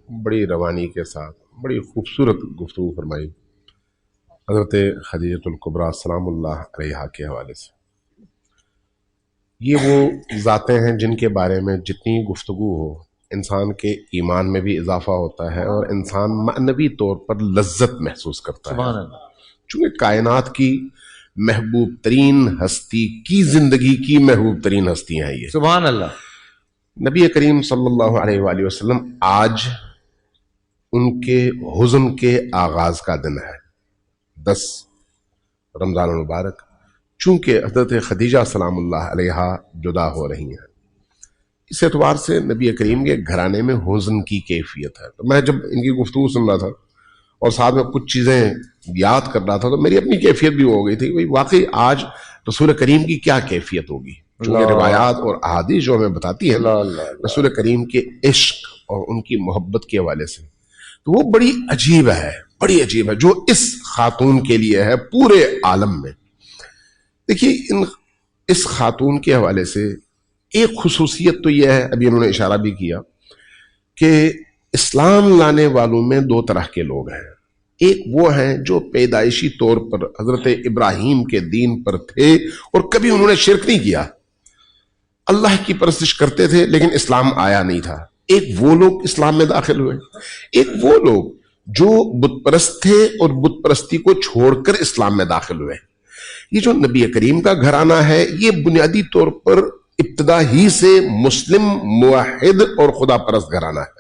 بڑی روانی کے ساتھ بڑی خوبصورت گفتگو فرمائی حضرت خدیجۃ الکبریٰ سلام اللہ علیہا کے حوالے سے. یہ وہ ذاتیں ہیں جن کے بارے میں جتنی گفتگو ہو انسان کے ایمان میں بھی اضافہ ہوتا ہے اور انسان معنوی طور پر لذت محسوس کرتا ہے. چونکہ کائنات کی محبوب ترین ہستی کی زندگی کی محبوب ترین ہستی ہیں یہ. سبحان اللہ. نبی کریم صلی اللہ علیہ وآلہ وسلم آج ان کے حزن کے آغاز کا دن ہے 10 رمضان المبارک. چونکہ حضرت خدیجہ سلام اللہ علیہا جدا ہو رہی ہیں اس اعتبار سے نبی کریم کے گھرانے میں حزن کی کیفیت ہے. تو میں جب ان کی گفتگو سن رہا تھا اور ساتھ میں کچھ چیزیں یاد کر رہا تھا تو میری اپنی کیفیت بھی ہو گئی تھی کہ واقعی آج رسول کریم کی کیا کیفیت ہوگی. چونکہ روایات اور احادیث جو ہمیں بتاتی ہیں رسول کریم کے عشق اور ان کی محبت کے حوالے سے تو وہ بڑی عجیب ہے جو اس خاتون کے لیے ہے پورے عالم میں. دیکھیے اس خاتون کے حوالے سے ایک خصوصیت تو یہ ہے ابھی انہوں نے اشارہ بھی کیا کہ اسلام لانے والوں میں 2 طرح کے لوگ ہیں. ایک وہ ہیں جو پیدائشی طور پر حضرت ابراہیم کے دین پر تھے اور کبھی انہوں نے شرک نہیں کیا, اللہ کی پرستش کرتے تھے لیکن اسلام آیا نہیں تھا. ایک وہ لوگ اسلام میں داخل ہوئے. ایک وہ لوگ جو بت پرست تھے اور بت پرستی کو چھوڑ کر اسلام میں داخل ہوئے. یہ جو نبی کریم کا گھرانہ ہے یہ بنیادی طور پر ابتدا ہی سے مسلم موحد اور خدا پرست گھرانہ ہے.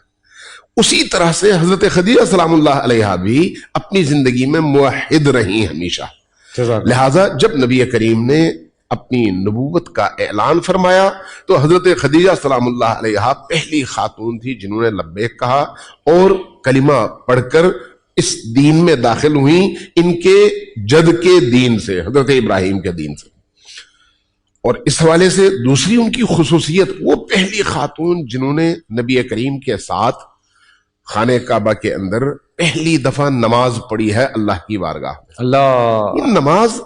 اسی طرح سے حضرت خدیجہ سلام اللہ علیہا بھی اپنی زندگی میں موحد رہی ہمیشہ. لہٰذا جب نبی کریم نے اپنی نبوت کا اعلان فرمایا تو حضرت خدیجہ سلام اللہ علیہا پہلی خاتون تھی جنہوں نے لبیک کہا اور کلمہ پڑھ کر اس دین میں داخل ہوئیں, ان کے جد کے دین سے, حضرت ابراہیم کے دین سے. اور اس حوالے سے دوسری ان کی خصوصیت وہ پہلی خاتون جنہوں نے نبی کریم کے ساتھ خانہ کعبہ کے اندر پہلی دفعہ نماز پڑھی ہے اللہ کی بارگاہ میں. اللہ, یہ نماز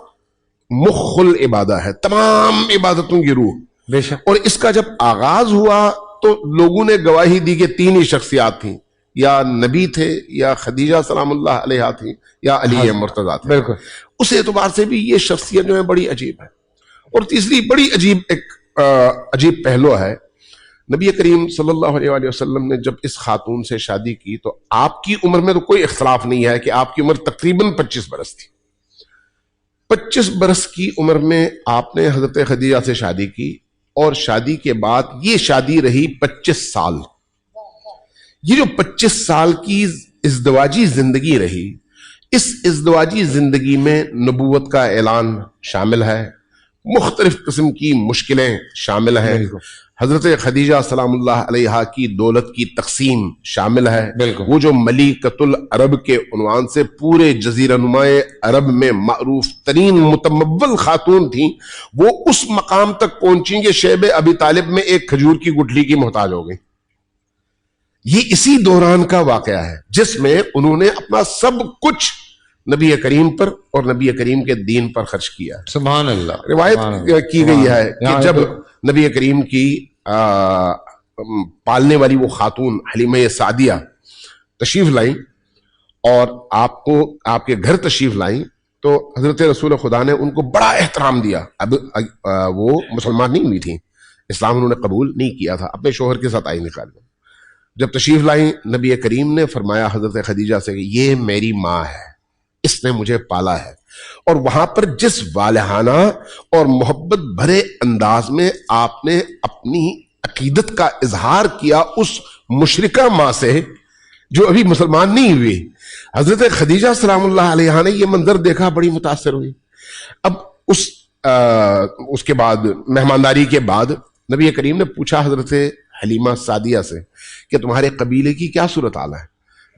مخ العبادہ ہے, تمام عبادتوں کی روح. بے شک. اور اس کا جب آغاز ہوا تو لوگوں نے گواہی دی کہ 3 ہی شخصیات تھیں, یا نبی تھے یا خدیجہ سلام اللہ علیہا تھی یا علی مرتضیٰ تھے. بالکل. اس اعتبار سے بھی یہ شخصیت جو ہے بڑی عجیب ہے. اور تیسری بڑی عجیب پہلو ہے, نبی کریم صلی اللہ علیہ وآلہ وسلم نے جب اس خاتون سے شادی کی تو آپ کی عمر میں تو کوئی اختلاف نہیں ہے کہ آپ کی عمر تقریباً 25 برس تھی. 25 برس کی عمر میں آپ نے حضرت خدیجہ سے شادی کی اور شادی کے بعد یہ شادی رہی 25 سال. یہ جو 25 سال کی ازدواجی زندگی رہی, اس ازدواجی زندگی میں نبوت کا اعلان شامل ہے, مختلف قسم کی مشکلیں شامل ہیں, حضرت خدیجہ سلام اللہ علیہا کی دولت کی تقسیم شامل ہے. وہ جو ملیکۃ العرب کے عنوان سے پورے جزیرہ نمائے عرب میں معروف ترین متمول خاتون تھیں, وہ اس مقام تک پہنچیں کہ شیب ابی طالب میں ایک کھجور کی گٹھلی کی محتاج ہو گئی. یہ اسی دوران کا واقعہ ہے جس میں انہوں نے اپنا سب کچھ نبی کریم پر اور نبی کریم کے دین پر خرچ کیا. سبحان اللہ. روایت کی گئی ہے کہ جب نبی کریم کی پالنے والی وہ خاتون حلیمہ سعدیہ تشریف لائیں اور آپ کے گھر تشریف لائیں تو حضرت رسول خدا نے ان کو بڑا احترام دیا. اب وہ مسلمان نہیں ہوئی تھیں, اسلام انہوں نے قبول نہیں کیا تھا, اپنے شوہر کے ساتھ آئی نکال لیں. جب تشریف لائیں نبی کریم نے فرمایا حضرت خدیجہ سے کہ یہ میری ماں ہے, اس نے مجھے پالا ہے. اور وہاں پر جس والہانہ اور محبت بھرے انداز میں آپ نے اپنی عقیدت کا اظہار کیا اس مشرکہ ماں سے جو ابھی مسلمان نہیں ہوئی, حضرت خدیجہ سلام اللہ علیہا نے یہ منظر دیکھا, بڑی متاثر ہوئی. اب اس کے بعد مہمانداری کے بعد نبی کریم نے پوچھا حضرت حلیمہ سعدیہ سے کہ تمہارے قبیلے کی کیا صورتحال ہے.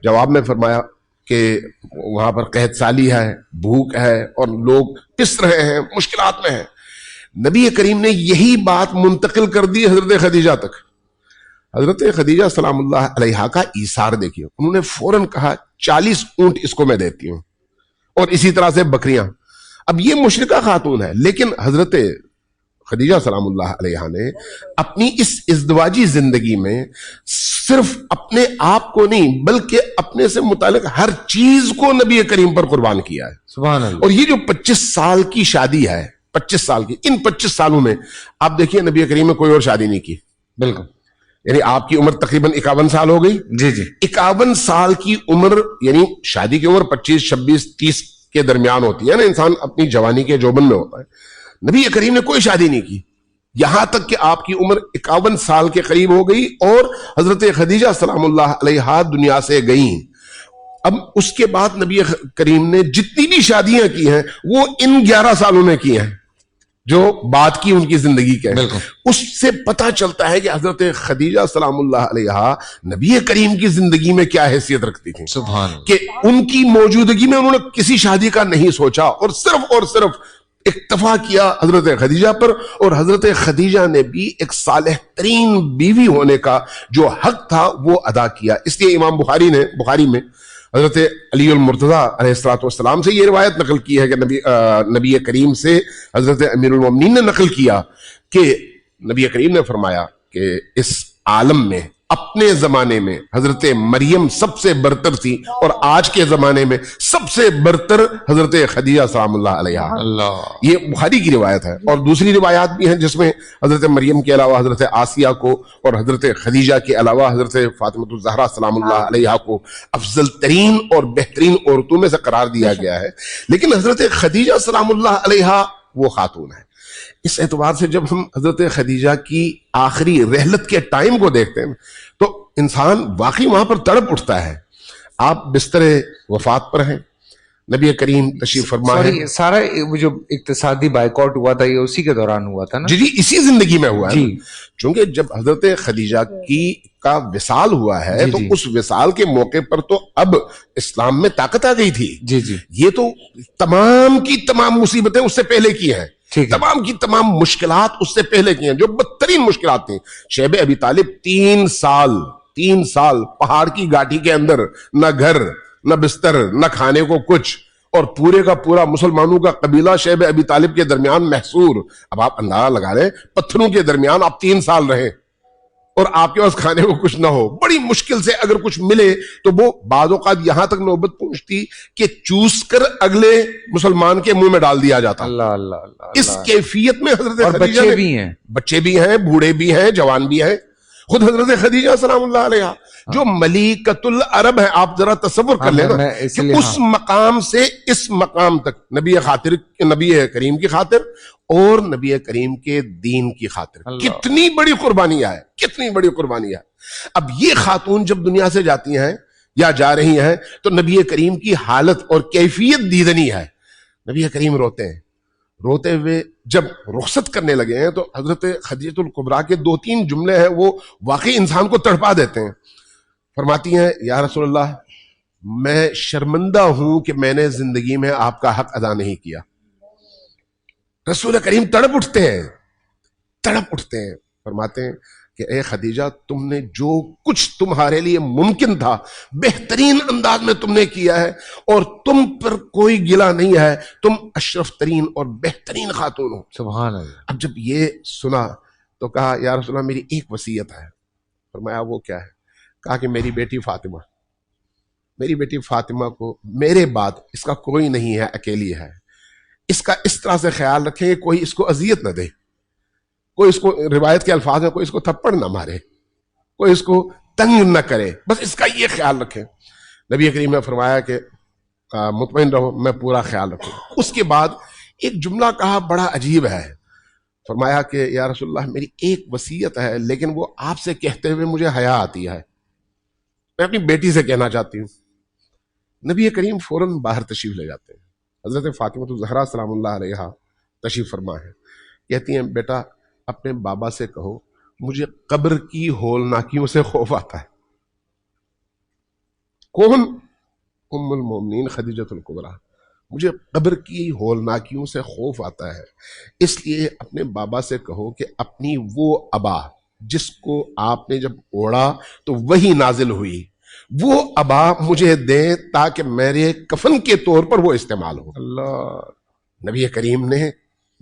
جواب میں فرمایا کہ وہاں پر قحط سالی ہے, بھوک ہے اور لوگ پس رہے ہیں, مشکلات میں ہیں. نبی کریم نے یہی بات منتقل کر دی حضرت خدیجہ تک. حضرت خدیجہ سلام اللہ علیہا کا ایثار دیکھیے, انہوں نے فوراً کہا 40 اونٹ اس کو میں دیتی ہوں اور اسی طرح سے بکریاں. اب یہ مشرکہ خاتون ہے لیکن حضرت خدیجہ سلام اللہ علیہا نے اپنی اس ازدواجی زندگی میں صرف اپنے آپ کو نہیں بلکہ اپنے سے متعلق ہر چیز کو نبی کریم پر قربان کیا ہے. سبحان اللہ. اور یہ جو 25 سال کی شادی ہے، 25 سال کی، ان 25 سالوں میں آپ دیکھیے نبی کریم نے کوئی اور شادی نہیں کی. بالکل. یعنی آپ کی عمر تقریباً 51 سال ہو گئی. جی جی. 51 سال کی عمر، یعنی شادی کی عمر 25 26 30 کے درمیان ہوتی ہے نا، انسان اپنی جوانی کے جوبن میں ہوتا ہے. نبی کریم نے کوئی شادی نہیں کی، یہاں تک کہ آپ کی عمر 51 سال کے قریب ہو گئی اور حضرت خدیجہ سلام اللہ علیہا دنیا سے گئیں. اب اس کے بعد نبی کریم نے جتنی بھی شادیاں کی ہیں وہ ان 11 سالوں میں کی ہیں جو بات کی ان کی زندگی کے. اس سے پتہ چلتا ہے کہ حضرت خدیجہ سلام اللہ علیہا نبی کریم کی زندگی میں کیا حیثیت رکھتی تھی. سبحان اللہ. کہ ان کی موجودگی میں انہوں نے کسی شادی کا نہیں سوچا اور صرف اکتفا کیا حضرت خدیجہ پر، اور حضرت خدیجہ نے بھی ایک صالح ترین بیوی ہونے کا جو حق تھا وہ ادا کیا. اس لیے امام بخاری میں حضرت علی المرتضیٰ علیہ الصلوۃ والسلام سے یہ روایت نقل کی ہے کہ نبی کریم سے حضرت امیر المومنین نے نقل کیا کہ نبی کریم نے فرمایا کہ اس عالم میں اپنے زمانے میں حضرت مریم سب سے برتر تھی اور آج کے زمانے میں سب سے برتر حضرت خدیجہ سلام اللہ علیہا. اللہ. یہ بخاری کی روایت ہے. اور دوسری روایات بھی ہیں جس میں حضرت مریم کے علاوہ حضرت آسیہ کو اور حضرت خدیجہ کے علاوہ حضرت فاطمہ الزہرا سلام اللہ علیہا کو افضل ترین اور بہترین عورتوں میں سے قرار دیا گیا ہے. لیکن حضرت خدیجہ سلام اللہ علیہا وہ خاتون ہے. اس اعتبار سے جب ہم حضرت خدیجہ کی آخری رحلت کے ٹائم کو دیکھتے ہیں تو انسان واقعی وہاں پر تڑپ اٹھتا ہے. آپ بستر وفات پر ہیں، نبی کریم تشریف فرما ہے. سارا وہ جو اقتصادی بائیکاٹ ہوا تھا یہ اسی کے دوران ہوا تھا نا؟ جی اسی زندگی میں ہوا ہے. جی. چونکہ جب حضرت خدیجہ کا وصال ہوا ہے تو اس وصال کے موقع پر تو اب اسلام میں طاقت آ گئی تھی. جی جی. یہ تو تمام کی تمام مصیبتیں اس سے پہلے کی ہیں، تمام کی تمام مشکلات اس سے پہلے کی ہیں جو بدترین مشکلات تھیں. شیب ابی طالب 3 سال پہاڑ کی گاٹھی کے اندر، نہ گھر نہ بستر نہ کھانے کو کچھ، اور پورے کا پورا مسلمانوں کا قبیلہ شیب ابی طالب کے درمیان محصور. اب آپ اندازہ لگا رہے ہیں پتھروں کے درمیان آپ 3 سال رہے اور آپ کے پاس کھانے کو کچھ نہ ہو. بڑی مشکل سے اگر کچھ ملے تو وہ بعض اوقات یہاں تک نوبت پہنچتی کہ چوس کر اگلے مسلمان کے منہ میں ڈال دیا جاتا. اللہ اللہ اللہ. اس کیفیت میں حضرت خدیجہ بچے بھی ہیں، بوڑھے بھی ہیں، جوان بھی ہیں. خود حضرت خدیجہ سلام اللہ علیہا جو ملیکۃ العرب ہے، آپ ذرا تصور کر لیں نا کہ اس مقام سے اس مقام تک نبی کریم کی خاطر اور نبی کریم کے دین کی خاطر کتنی بڑی قربانیاں ہے، کتنی بڑی قربانیاں. اب یہ خاتون جب دنیا سے جاتی ہیں یا جا رہی ہیں تو نبی کریم کی حالت اور کیفیت دیدنی ہے. نبی کریم روتے ہیں. روتے ہوئے جب رخصت کرنے لگے ہیں تو حضرت خدیجہ الکبریٰ کے 2-3 جملے ہیں وہ واقعی انسان کو تڑپا دیتے ہیں. فرماتی ہیں یا رسول اللہ میں شرمندہ ہوں کہ میں نے زندگی میں آپ کا حق ادا نہیں کیا. رسول کریم تڑپ اٹھتے ہیں. فرماتے ہیں کہ اے خدیجہ تم نے جو کچھ تمہارے لیے ممکن تھا بہترین انداز میں تم نے کیا ہے اور تم پر کوئی گلہ نہیں ہے، تم اشرف ترین اور بہترین خاتون ہو. سبحان اللہ. اب جب یہ سنا تو کہا یا رسول اللہ میری ایک وصیت ہے. فرمایا وہ کیا ہے؟ کہا کہ میری بیٹی فاطمہ کو میرے بعد اس کا کوئی نہیں ہے، اکیلی ہے. اس کا اس طرح سے خیال رکھیں کہ کوئی اس کو اذیت نہ دے، کوئی اس کو، روایت کے الفاظ میں، کوئی اس کو تھپڑ نہ مارے، کوئی اس کو تنگ نہ کرے، بس اس کا یہ خیال رکھیں. نبی کریم نے فرمایا کہ مطمئن رہو میں پورا خیال رکھوں. اس کے بعد ایک جملہ کہا بڑا عجیب ہے. فرمایا کہ یا رسول اللہ میری ایک وصیت ہے لیکن وہ آپ سے کہتے ہوئے مجھے حیا آتی ہے، میں اپنی بیٹی سے کہنا چاہتی ہوں. نبی کریم فوراً باہر تشریف لے جاتے ہیں. حضرت فاطمہ الزہرا سلام اللہ علیہا تشریف فرما ہے. کہتی ہیں بیٹا اپنے بابا سے کہو مجھے قبر کی ہولناکیوں سے خوف آتا ہے. کون؟ ام المومنین خدیجہ الکبریٰ. مجھے قبر کی ہولناکیوں سے خوف آتا ہے، اس لیے اپنے بابا سے کہو کہ اپنی وہ ابا جس کو آپ نے جب اوڑا تو وہی نازل ہوئی، وہ ابا مجھے دیں تاکہ میرے کفن کے طور پر وہ استعمال ہو. اللہ. نبی کریم نے